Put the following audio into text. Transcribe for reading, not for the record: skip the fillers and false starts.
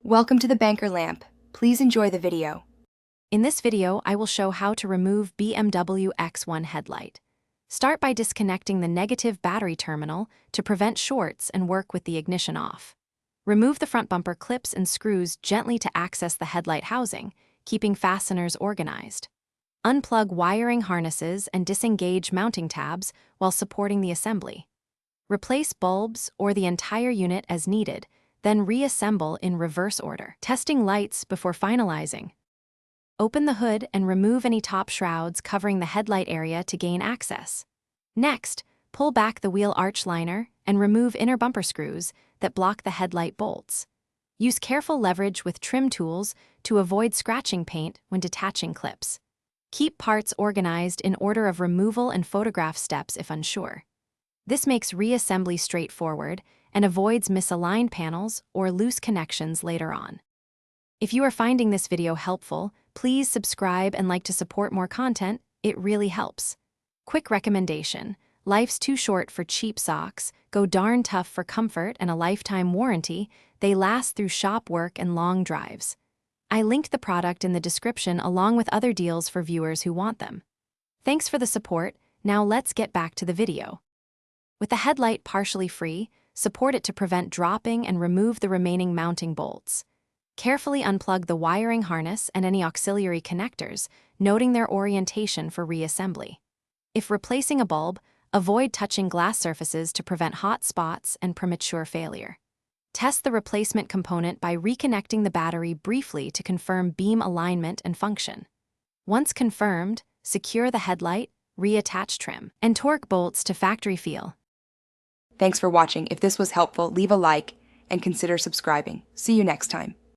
Welcome to the Banker Lamp. Please enjoy the video. In this video, I will show how to remove BMW X1 headlight. Start by disconnecting the negative battery terminal to prevent shorts and work with the ignition off. Remove the front bumper clips and screws gently to access the headlight housing, keeping fasteners organized. Unplug wiring harnesses and disengage mounting tabs while supporting the assembly. Replace bulbs or the entire unit as needed, then reassemble in reverse order, testing lights before finalizing. Open the hood and remove any top shrouds covering the headlight area to gain access. Next, pull back the wheel arch liner and remove inner bumper screws that block the headlight bolts. Use careful leverage with trim tools to avoid scratching paint when detaching clips. Keep parts organized in order of removal and photograph steps if unsure. This makes reassembly straightforward and avoids misaligned panels or loose connections later on. If you are finding this video helpful, please subscribe and like to support more content. It really helps. Quick recommendation: life's too short for cheap socks, go darn tough for comfort and a lifetime warranty. They last through shop work and long drives. I linked the product in the description along with other deals for viewers who want them. Thanks for the support. Now let's get back to the video. With the headlight partially free, support it to prevent dropping and remove the remaining mounting bolts. Carefully unplug the wiring harness and any auxiliary connectors, noting their orientation for reassembly. If replacing a bulb, avoid touching glass surfaces to prevent hot spots and premature failure. Test the replacement component by reconnecting the battery briefly to confirm beam alignment and function. Once confirmed, secure the headlight, reattach trim, and torque bolts to factory feel. Thanks for watching. If this was helpful, leave a like and consider subscribing. See you next time.